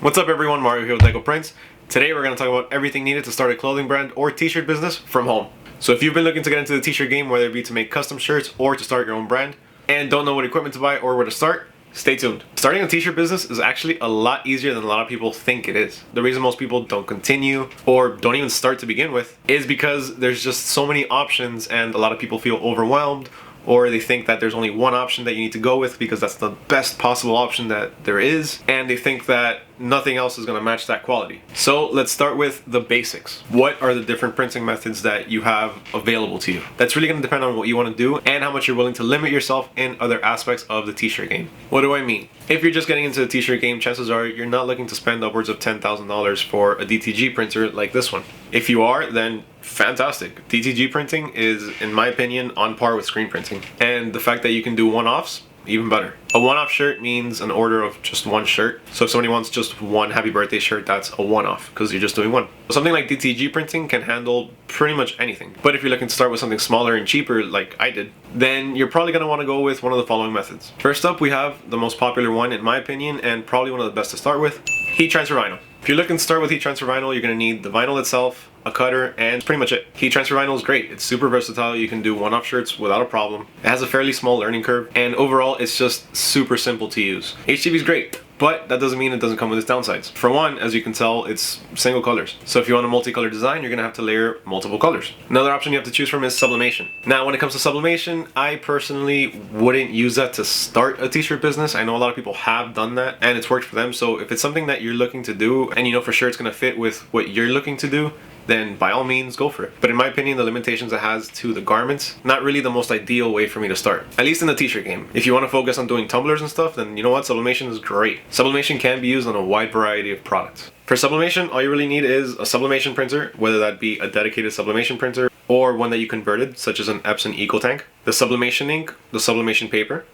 What's up everyone, Mario here with Lego Prints. Today we're going to talk about everything needed to start a clothing brand or t-shirt business from home. So if you've been looking to get into the t-shirt game, whether it be to make custom shirts or to start your own brand, and don't know what equipment to buy or where to start, stay tuned. Starting a t-shirt business is actually a lot easier than a lot of people think it is. The reason most people don't continue or don't even start to begin with is because there's just so many options and a lot of people feel overwhelmed, or they think that there's only one option that you need to go with because that's the best possible option that there is, and they think that nothing else is going to match that quality. So let's start with the basics. What are the different printing methods that you have available to you? That's really going to depend on what you want to do and how much you're willing to limit yourself in other aspects of the t-shirt game. What do I mean? If you're just getting into the t-shirt game, chances are you're not looking to spend upwards of $10,000 for a DTG printer like this one. If you are, then fantastic. DTG printing is, in my opinion, on par with screen printing. And the fact that you can do one-offs, even better. A one-off shirt means an order of just one shirt. So if somebody wants just one happy birthday shirt, that's a one-off because you're just doing one. Something like DTG printing can handle pretty much anything. But if you're looking to start with something smaller and cheaper like I did, then you're probably going to want to go with one of the following methods. First up, we have the most popular one in my opinion, and probably one of the best to start with, heat transfer vinyl. If you're looking to start with heat transfer vinyl, you're going to need the vinyl itself, a cutter, and pretty much it. Heat transfer vinyl is great. It's super versatile. You can do one-off shirts without a problem. It has a fairly small learning curve, and overall it's just super simple to use. HTV is great, but that doesn't mean it doesn't come with its downsides. For one, as you can tell, it's single colors. So if you want a multicolor design, you're gonna have to layer multiple colors. Another option you have to choose from is sublimation. Now, when it comes to sublimation, I personally wouldn't use that to start a t-shirt business. I know a lot of people have done that and it's worked for them. So if it's something that you're looking to do and you know for sure it's gonna fit with what you're looking to do, then by all means go for it. But in my opinion, the limitations it has to the garments, not really the most ideal way for me to start, at least in the t-shirt game. If you want to focus on doing tumblers and stuff, then you know what, sublimation is great. Sublimation can be used on a wide variety of products. For sublimation, all you really need is a sublimation printer, whether that be a dedicated sublimation printer or one that you converted, such as an Epson EcoTank, the sublimation ink, the sublimation paper,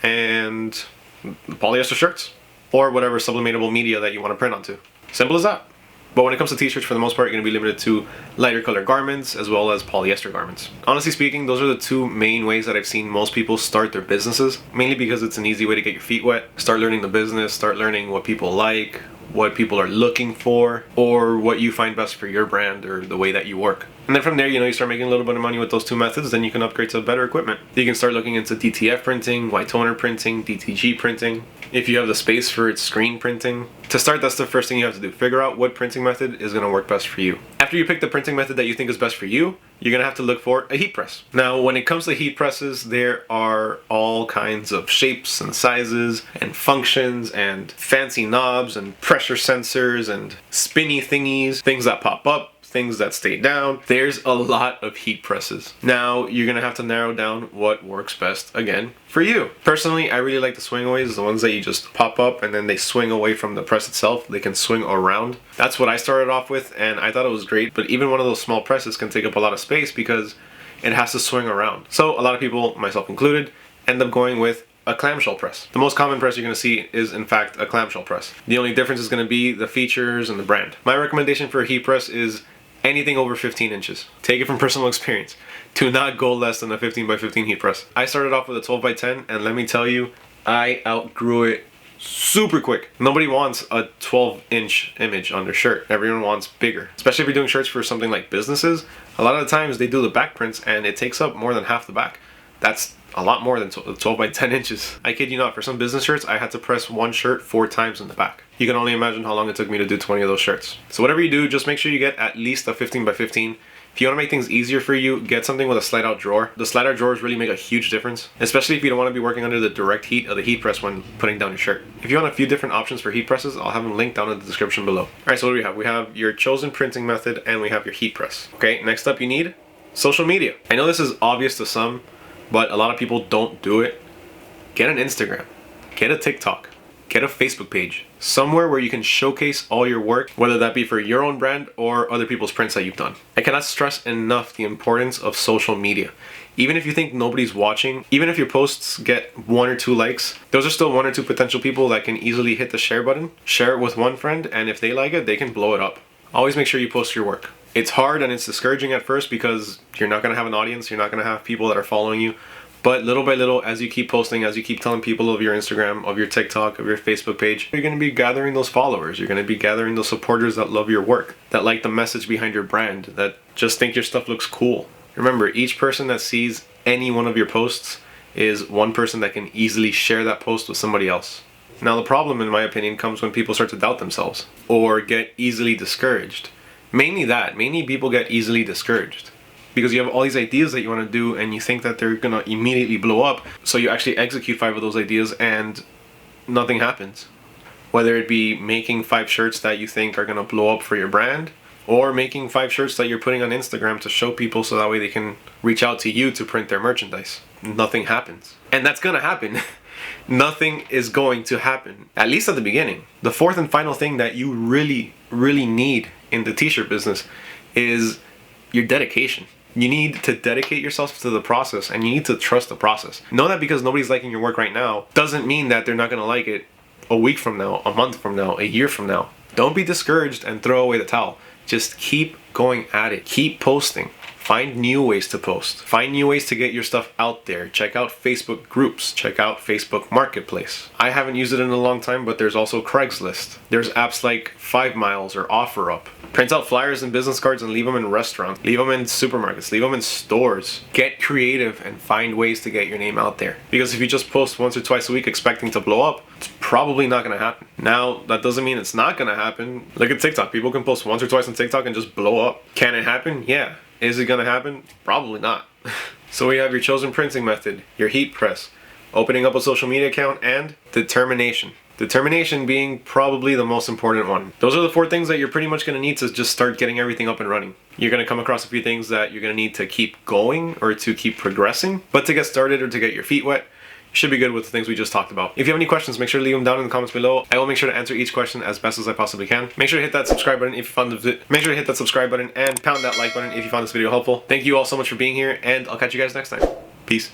and the polyester shirts, or whatever sublimatable media that you want to print onto. Simple as that. But when it comes to t-shirts, for the most part, you're going to be limited to lighter color garments as well as polyester garments. Honestly speaking, those are the two main ways that I've seen most people start their businesses, mainly because it's an easy way to get your feet wet, start learning the business, start learning what people like, what people are looking for, or what you find best for your brand or the way that you work. And then from there, you start making a little bit of money with those two methods, then you can upgrade to better equipment. You can start looking into DTF printing, white toner printing, DTG printing, if you have the space for its screen printing. To start, that's the first thing you have to do. Figure out what printing method is going to work best for you. After you pick the printing method that you think is best for you, you're going to have to look for a heat press. Now, when it comes to heat presses, there are all kinds of shapes and sizes and functions and fancy knobs and pressure sensors and spinny thingies, things that pop up, things that stay down. There's a lot of heat presses. Now, you're gonna have to narrow down what works best, again, for you. Personally, I really like the swingaways, the ones that you just pop up and then they swing away from the press itself. They can swing around. That's what I started off with and I thought it was great, but even one of those small presses can take up a lot of space because it has to swing around. So a lot of people, myself included, end up going with a clamshell press. The most common press you're going to see is in fact a clamshell press. The only difference is going to be the features and the brand. My recommendation for a heat press is anything over 15 inches. Take it from personal experience. Do not go less than a 15 by 15 heat press. I started off with a 12 by 10 and let me tell you, I outgrew it super quick. Nobody wants a 12-inch image on their shirt. Everyone wants bigger. Especially if you're doing shirts for something like businesses. A lot of the times they do the back prints and it takes up more than half the back. That's a lot more than 12 by 10 inches. I kid you not, for some business shirts, I had to press one shirt 4 times in the back. You can only imagine how long it took me to do 20 of those shirts. So whatever you do, just make sure you get at least a 15 by 15. If you want to make things easier for you, get something with a slide out drawer. The slide out drawers really make a huge difference, especially if you don't want to be working under the direct heat of the heat press when putting down your shirt. If you want a few different options for heat presses, I'll have them linked down in the description below. Alright, so what do we have? We have your chosen printing method and we have your heat press. Okay, next up you need social media. I know this is obvious to some, but a lot of people don't do it. Get an Instagram, get a TikTok, get a Facebook page, somewhere where you can showcase all your work, whether that be for your own brand or other people's prints that you've done. I cannot stress enough the importance of social media. Even if you think nobody's watching, even if your posts get 1 or 2 likes, those are still 1 or 2 potential people that can easily hit the share button, share it with one friend, and if they like it, they can blow it up. Always make sure you post your work. It's hard and it's discouraging at first because you're not going to have an audience, you're not going to have people that are following you, But little by little, as you keep posting, as you keep telling people of your Instagram, of your TikTok, of your Facebook page, you're going to be gathering those followers. You're going to be gathering those supporters that love your work, that like the message behind your brand, that just think your stuff looks cool. Remember, each person that sees any one of your posts is one person that can easily share that post with somebody else. Now, the problem, in my opinion, comes when people start to doubt themselves or get easily discouraged. Mainly people get easily discouraged because you have all these ideas that you want to do and you think that they're gonna immediately blow up. So you actually execute 5 of those ideas and nothing happens. Whether it be making 5 shirts that you think are gonna blow up for your brand, or making 5 shirts that you're putting on Instagram to show people so that way they can reach out to you to print their merchandise. Nothing happens. And that's gonna happen. Nothing is going to happen, at least at the beginning. The fourth and final thing that you really need in the t-shirt business is your dedication. You need to dedicate yourself to the process, and you need to trust the process. Know that because nobody's liking your work right now doesn't mean that they're not gonna like it a week from now, a month from now, a year from now. Don't be discouraged and throw away the towel. Just keep going at it. Keep posting. Find new ways to post. Find new ways to get your stuff out there. Check out Facebook groups. Check out Facebook Marketplace. I haven't used it in a long time, but there's also Craigslist. There's apps like 5 Miles or OfferUp. Print out flyers and business cards and leave them in restaurants. Leave them in supermarkets. Leave them in stores. Get creative and find ways to get your name out there. Because if you just post once or twice a week expecting to blow up, it's probably not gonna happen. Now, that doesn't mean it's not gonna happen. Look at TikTok. People can post once or twice on TikTok and just blow up. Can it happen? Yeah. Is it gonna happen? Probably not. So we have your chosen printing method, your heat press, opening up a social media account, and determination. Determination being probably the most important one. Those are the 4 things that you're pretty much gonna need to just start getting everything up and running. You're gonna come across a few things that you're gonna need to keep going or to keep progressing, but to get started or to get your feet wet, should be good with the things we just talked about. If you have any questions, make sure to leave them down in the comments below. I will make sure to answer each question as best as I possibly can. Make sure to hit that subscribe button if you found make sure to hit that subscribe button and pound that like button if you found this video helpful. Thank you all so much for being here, and I'll catch you guys next time. Peace.